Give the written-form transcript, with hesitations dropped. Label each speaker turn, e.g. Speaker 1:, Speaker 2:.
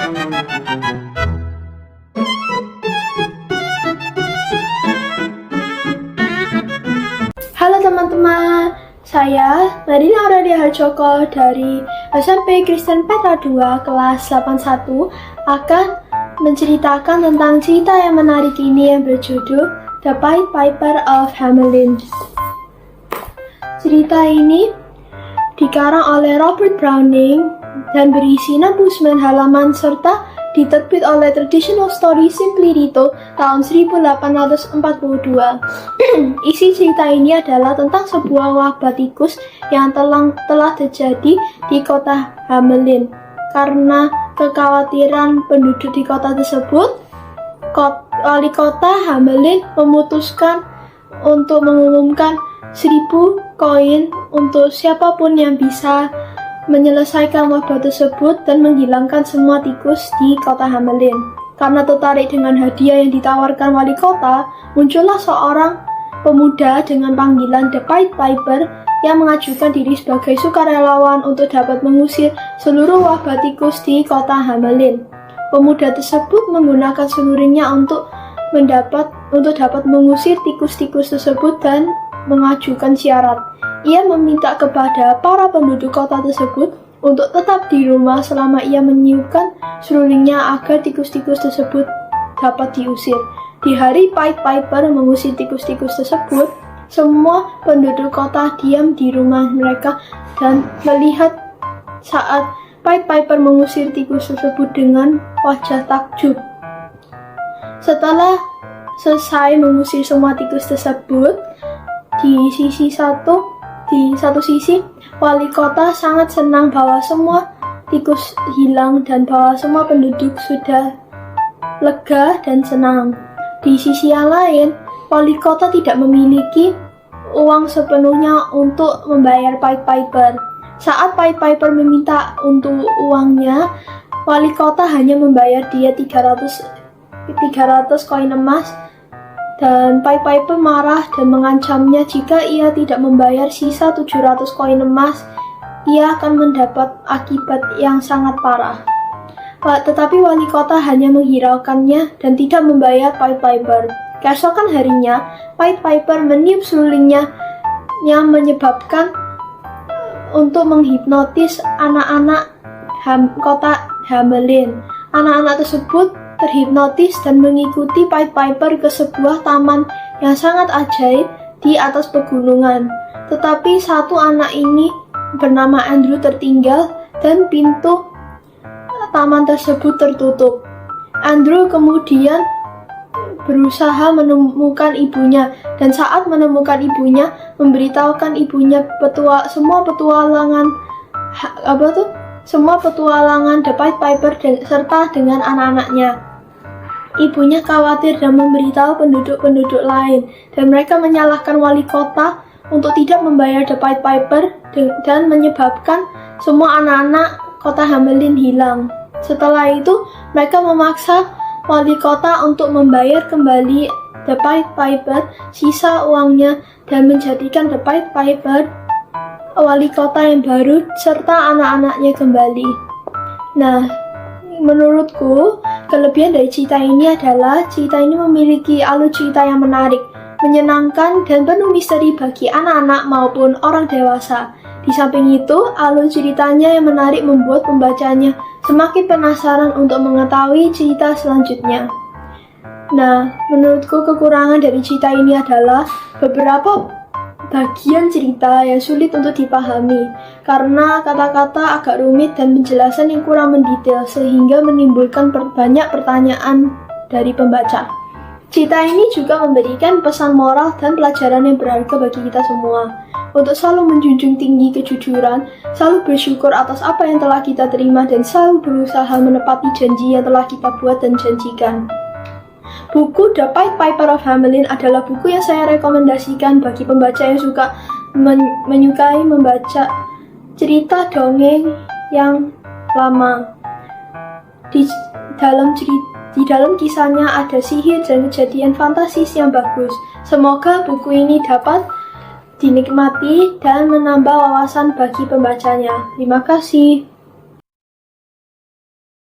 Speaker 1: Halo teman-teman, saya Marina Aurelia Harjoko dari SMP Kristen Petra 2 kelas 81 akan menceritakan tentang cerita yang menarik ini yang berjudul The Pied Piper of Hamelin. Cerita ini dikarang oleh Robert Browning dan berisi 69 halaman serta diterbit oleh Traditional Story Simply Retold tahun 1842. Isi cerita ini adalah tentang sebuah wabah tikus yang telah terjadi di kota Hamelin. Karena kekhawatiran penduduk di kota tersebut, wali kota Hamelin memutuskan untuk mengumumkan 1.000 koin untuk siapapun yang bisa menyelesaikan wabah tersebut dan menghilangkan semua tikus di kota Hamelin. Karena tertarik dengan hadiah yang ditawarkan wali kota, muncullah seorang pemuda dengan panggilan The Pied Piper yang mengajukan diri sebagai sukarelawan untuk dapat mengusir seluruh wabah tikus di kota Hamelin. Pemuda tersebut menggunakan seluruhnya untuk dapat mengusir tikus-tikus tersebut dan mengajukan syarat. Ia meminta kepada para penduduk kota tersebut untuk tetap di rumah selama ia meniupkan serulingnya agar tikus-tikus tersebut dapat diusir. Di hari Pied Piper mengusir tikus-tikus tersebut, semua penduduk kota diam di rumah mereka dan melihat saat Pied Piper mengusir tikus tersebut dengan wajah takjub. Setelah selesai mengusir semua tikus tersebut, di satu sisi, wali kota sangat senang bahwa semua tikus hilang dan bahwa semua penduduk sudah lega dan senang. Di sisi yang lain, wali kota tidak memiliki uang sepenuhnya untuk membayar Pied Piper. Saat Pied Piper meminta untuk uangnya, wali kota hanya membayar dia 300 koin emas. Dan Pied Piper marah dan mengancamnya jika ia tidak membayar sisa 700 koin emas, ia akan mendapat akibat yang sangat parah. Tetapi wali kota hanya menghiraukannya dan tidak membayar Pied Piper. Keesokan harinya, Pied Piper meniup serulingnya yang menyebabkan untuk menghipnotis anak-anak kota Hamelin. Anak-anak tersebut terhipnotis dan mengikuti Pied Piper ke sebuah taman yang sangat ajaib di atas pegunungan. Tetapi satu anak ini bernama Andrew tertinggal dan pintu taman tersebut tertutup. Andrew kemudian berusaha menemukan ibunya dan saat menemukan ibunya memberitahukan ibunya semua petualangan The Pied Piper serta dengan anak-anaknya. Ibunya khawatir dan memberitahu penduduk-penduduk lain dan mereka menyalahkan wali kota untuk tidak membayar The Pied Piper dan menyebabkan semua anak-anak kota Hamelin hilang. Setelah itu, mereka memaksa wali kota untuk membayar kembali The Pied Piper sisa uangnya dan menjadikan The Pied Piper wali kota yang baru serta anak-anaknya kembali. Nah, menurutku kelebihan dari cerita ini adalah cerita ini memiliki alur cerita yang menarik, menyenangkan dan penuh misteri bagi anak-anak maupun orang dewasa. Di samping itu, alur ceritanya yang menarik membuat pembacanya semakin penasaran untuk mengetahui cerita selanjutnya. Nah, menurutku kekurangan dari cerita ini adalah beberapa bagian cerita yang sulit untuk dipahami karena kata-kata agak rumit dan penjelasan yang kurang mendetail sehingga menimbulkan banyak pertanyaan dari pembaca. Cerita ini juga memberikan pesan moral dan pelajaran yang berharga bagi kita semua untuk selalu menjunjung tinggi kejujuran, selalu bersyukur atas apa yang telah kita terima dan selalu berusaha menepati janji yang telah kita buat dan janjikan. Buku The Pied Piper of Hamelin adalah buku yang saya rekomendasikan bagi pembaca yang suka menyukai membaca cerita dongeng yang lama. Di dalam kisahnya ada sihir dan kejadian fantastis yang bagus. Semoga buku ini dapat dinikmati dan menambah wawasan bagi pembacanya. Terima kasih.